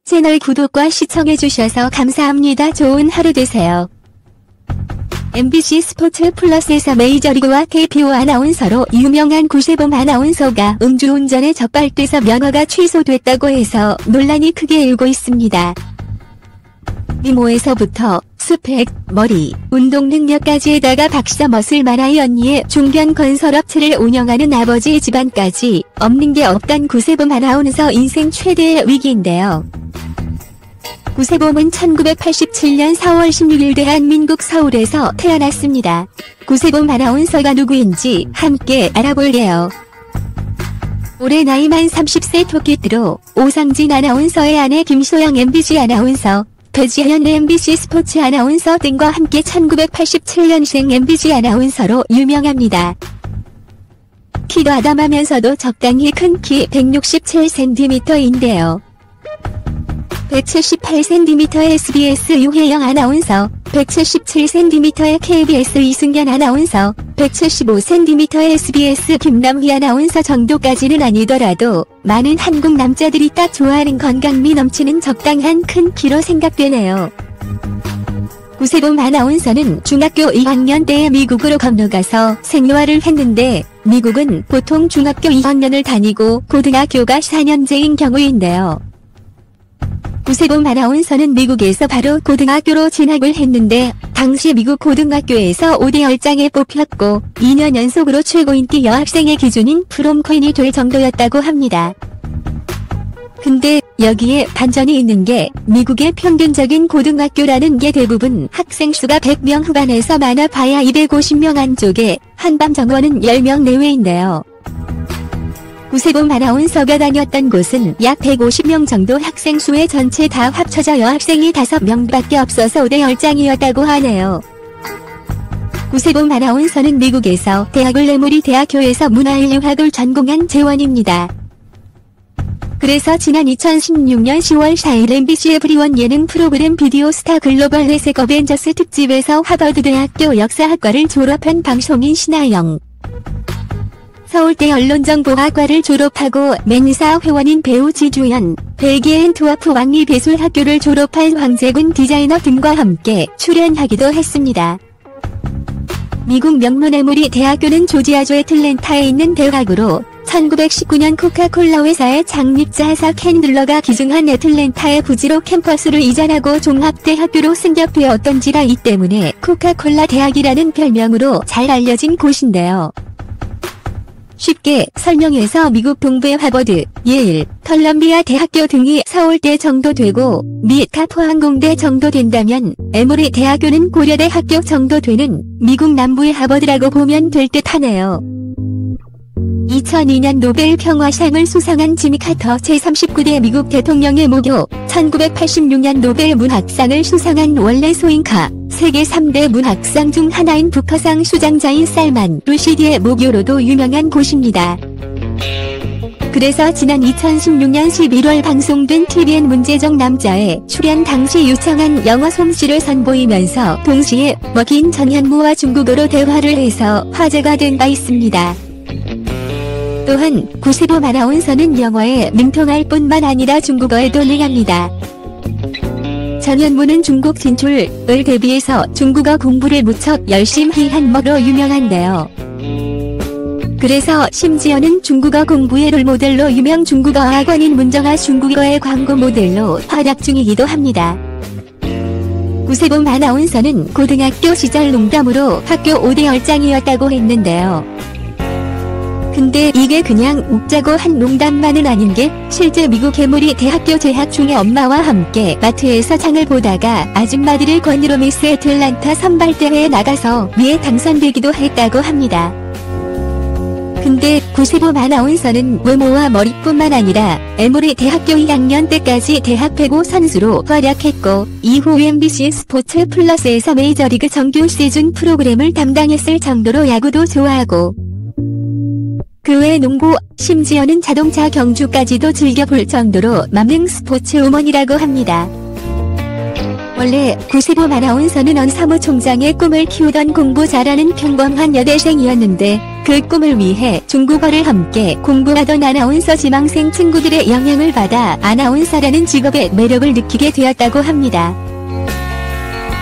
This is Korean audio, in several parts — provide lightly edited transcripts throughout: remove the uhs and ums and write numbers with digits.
채널 구독과 시청해주셔서 감사합니다. 좋은 하루 되세요. MBC 스포츠 플러스에서 메이저리그와 KBO 아나운서로 유명한 구세범 아나운서가 음주운전에 적발돼서 면허가 취소됐다고 해서 논란이 크게 일고 있습니다. 미모에서부터 스펙, 머리, 운동 능력까지에다가 박사 멋을 만화의 언니의 중견 건설업체를 운영하는 아버지 집안까지 없는 게 없던 구세범 아나운서 인생 최대의 위기인데요. 구세범은 1987년 4월 16일 대한민국 서울에서 태어났습니다. 구세범 아나운서가 누구인지 함께 알아볼게요. 올해 나이만 30세 토끼띠로 오상진 아나운서의 아내 김소영 MBC 아나운서, 배지현 MBC 스포츠 아나운서 등과 함께 1987년생 MBC 아나운서로 유명합니다. 키도 아담하면서도 적당히 큰 키 167cm인데요. 178cm의 SBS 유혜영 아나운서, 177cm의 KBS 이승현 아나운서, 175cm의 SBS 김남희 아나운서 정도까지는 아니더라도 많은 한국 남자들이 딱 좋아하는 건강미 넘치는 적당한 큰 키로 생각되네요. 구세범 아나운서는 중학교 2학년 때에 미국으로 건너가서 생활을 했는데 미국은 보통 중학교 2학년을 다니고 고등학교가 4년제인 경우인데요. 구세범 아나운서는 미국에서 바로 고등학교로 진학을 했는데 당시 미국 고등학교에서 5대 10장에 뽑혔고 2년 연속으로 최고 인기 여학생의 기준인 프롬퀸이 될 정도였다고 합니다. 근데 여기에 반전이 있는 게 미국의 평균적인 고등학교라는 게 대부분 학생 수가 100명 후반에서 많아봐야 250명 안쪽에 한밤 정원은 10명 내외인데요. 구세범 아나운서가 다녔던 곳은 약 150명 정도 학생 수의 전체 다 합쳐져 여학생이 5명밖에 없어서 5대 10장이었다고 하네요. 구세범 아나운서는 미국에서 대학을 에모리 대학교에서 문화인류학을 전공한 재원입니다. 그래서 지난 2016년 10월 4일 MBC 에브리원 예능 프로그램 비디오 스타 글로벌 회색 어벤져스 특집에서 하버드 대학교 역사학과를 졸업한 방송인 신하영, 서울대 언론정보학과를 졸업하고 맨사 회원인 배우 지주연, 벨기에 앤트워프 왕립예술학교를 졸업한 황재군 디자이너 등과 함께 출연하기도 했습니다. 미국 명문 에모리 대학교는 조지아주 애틀랜타에 있는 대학으로 1919년 코카콜라 회사의 창립자 삭 핸들러가 기증한 애틀랜타의 부지로 캠퍼스를 이전하고 종합대학교로 승격되었던지라 이 때문에 코카콜라 대학이라는 별명으로 잘 알려진 곳인데요. 쉽게 설명해서 미국 동부의 하버드, 예일, 컬럼비아 대학교 등이 서울대 정도 되고 미 카포항공대 정도 된다면 에모리 대학교는 고려대 학교 정도 되는 미국 남부의 하버드라고 보면 될 듯하네요. 2002년 노벨 평화상을 수상한 지미 카터 제39대 미국 대통령의 모교, 1986년 노벨 문학상을 수상한 월레 소잉카, 세계 3대 문학상 중 하나인 부커상 수장자인 살만 루시디의 모교로도 유명한 곳입니다. 그래서 지난 2016년 11월 방송된 TVN 문제적 남자에 출연 당시 유창한 영어 솜씨를 선보이면서 동시에 먹인 전현무와 중국어로 대화를 해서 화제가 된 바 있습니다. 또한 구세범 아나운서는 영어에 능통할 뿐만 아니라 중국어에도 능합니다. 전현무는 중국 진출을 대비해서 중국어 공부를 무척 열심히 한 먹으로 유명한데요. 그래서 심지어는 중국어 공부의 롤모델로 유명 중국어 학원인 문정아 중국어의 광고 모델로 활약 중이기도 합니다. 구세범 아나운서는 고등학교 시절 농담으로 학교 5대 10장이었다고 했는데요. 근데 이게 그냥 웃자고 한 농담만은 아닌 게 실제 미국 에모리 대학교 재학 중에 엄마와 함께 마트에서 장을 보다가 아줌마들을 권유로 미스 애틀란타 선발대회에 나가서 미에 당선되기도 했다고 합니다. 근데 구세범 아나운서는 외모와 머리뿐만 아니라 에모리 대학교 2학년 때까지 대학 배구 선수로 활약했고 이후 MBC 스포츠 플러스에서 메이저리그 정규 시즌 프로그램을 담당했을 정도로 야구도 좋아하고 그 외 농구, 심지어는 자동차 경주까지도 즐겨볼 정도로 만능 스포츠 우먼이라고 합니다. 원래 구세범 아나운서는 사무총장의 꿈을 키우던 공부 잘하는 평범한 여대생이었는데 그 꿈을 위해 중국어를 함께 공부하던 아나운서 지망생 친구들의 영향을 받아 아나운서라는 직업의 매력을 느끼게 되었다고 합니다.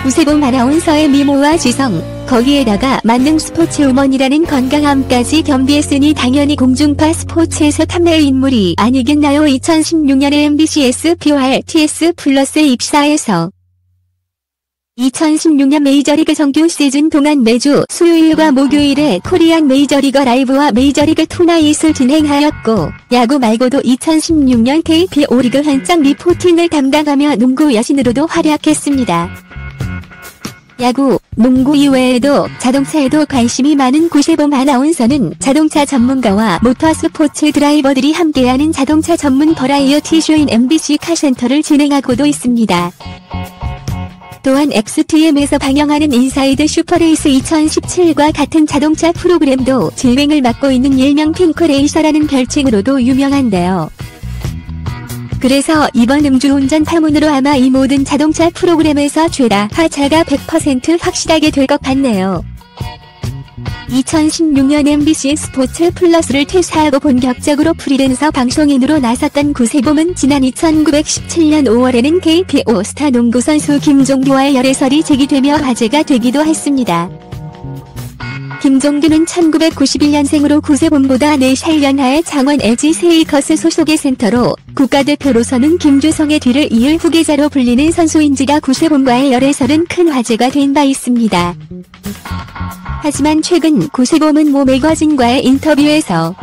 구세범 아나운서의 미모와 지성, 거기에다가 만능 스포츠우먼이라는 건강함까지 겸비했으니 당연히 공중파 스포츠에서 탐낼 인물이 아니겠나요? 2016년에 MBC SPORTS 플러스에 입사해서 2016년 메이저리그 정규 시즌 동안 매주 수요일과 목요일에 코리안 메이저리거 라이브와 메이저리그 투나잇을 진행하였고, 야구 말고도 2016년 KBO 리그 현장 리포팅을 담당하며 농구 여신으로도 활약했습니다. 야구, 농구 이외에도 자동차에도 관심이 많은 구세범 아나운서는 자동차 전문가와 모터스포츠 드라이버들이 함께하는 자동차 전문 버라이어티 쇼인 MBC 카센터를 진행하고도 있습니다. 또한 XTM에서 방영하는 인사이드 슈퍼레이스 2017과 같은 자동차 프로그램도 진행을 맡고 있는 일명 핑크레이서라는 별칭으로도 유명한데요. 그래서 이번 음주운전 파문으로 아마 이 모든 자동차 프로그램에서 죄다 하차가 100% 확실하게 될 것 같네요. 2016년 MBC 스포츠 플러스를 퇴사하고 본격적으로 프리랜서 방송인으로 나섰던 구세범은 지난 1917년 5월에는 KBO 스타 농구 선수 김종규와의 열애설이 제기되며 화제가 되기도 했습니다. 김종규는 1991년생으로 구세범보다 4살 연하의 창원 LG 세이커스 소속의 센터로 국가대표로서는 김주성의 뒤를 이을 후계자로 불리는 선수인지라 구세범과의 열애설은 큰 화제가 된 바 있습니다. 하지만 최근 구세범은 모 매거진과의 인터뷰에서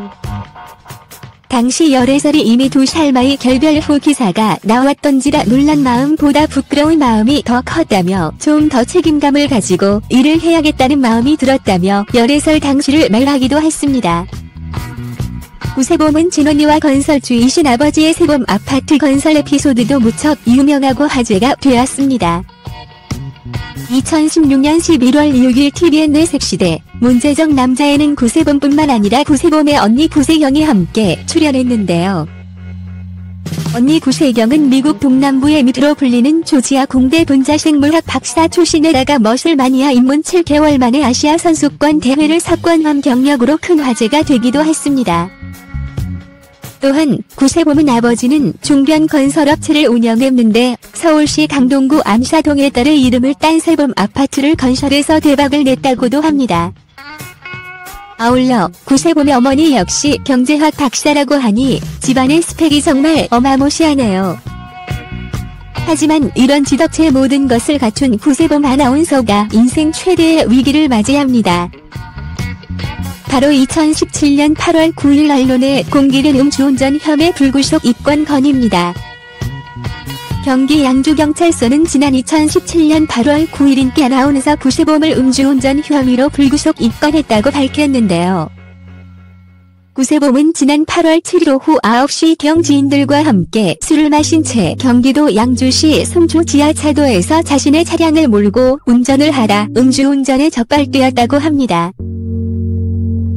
당시 열애설이 이미 2살 마이 결별 후 기사가 나왔던지라 놀란 마음보다 부끄러운 마음이 더 컸다며 좀 더 책임감을 가지고 일을 해야겠다는 마음이 들었다며 열애설 당시를 말하기도 했습니다. 구세범은 진원이와 건설주이신 아버지의 세범 아파트 건설 에피소드도 무척 유명하고 화제가 되었습니다. 2016년 11월 6일 TVN 내 색시대 문제적 남자에는 구세범뿐만 아니라 구세범의 언니 구세경이 함께 출연했는데요. 언니 구세경은 미국 동남부의 미드로 불리는 조지아 공대 분자생물학 박사 출신에다가 머슬 마니아 입문 7개월 만에 아시아 선수권 대회를 석권함 경력으로 큰 화제가 되기도 했습니다. 또한 구세범은 아버지는 중견 건설업체를 운영했는데 서울시 강동구 암사동에 딸의 이름을 딴 세범 아파트를 건설해서 대박을 냈다고도 합니다. 아울러 구세범의 어머니 역시 경제학 박사라고 하니 집안의 스펙이 정말 어마무시하네요. 하지만 이런 지덕체 모든 것을 갖춘 구세범 아나운서가 인생 최대의 위기를 맞이합니다. 바로 2017년 8월 9일 언론에 공개된 음주운전 혐의 불구속 입건 건입니다. 경기 양주경찰서는 지난 2017년 8월 9일 인기 아나운서 구세범을 음주운전 혐의로 불구속 입건했다고 밝혔는데요. 구세범은 지난 8월 7일 오후 9시경 지인들과 함께 술을 마신 채 경기도 양주시 송주 지하차도에서 자신의 차량을 몰고 운전을 하다 음주운전에 적발되었다고 합니다.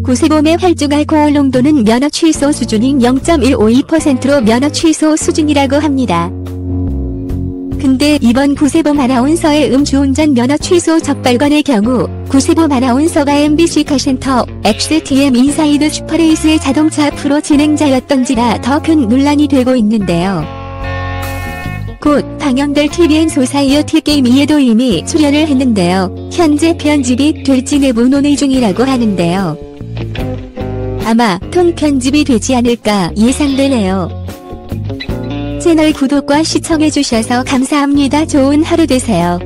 구세범의 혈중 알코올 농도는 면허 취소 수준인 0.152%로 면허 취소 수준이라고 합니다. 근데 이번 구세범 아나운서의 음주운전 면허 취소 적발건의 경우 구세범 아나운서가 MBC 카센터 XTM 인사이드 슈퍼레이스의 자동차 프로 진행자였던지라 더 큰 논란이 되고 있는데요. 곧 방영될 TVN 소사이어티 게임 2에도 이미 출연을 했는데요. 현재 편집이 될지 내부 논의 중이라고 하는데요. 아마 통편집이 되지 않을까 예상되네요. 채널 구독과 시청해주셔서 감사합니다. 좋은 하루 되세요.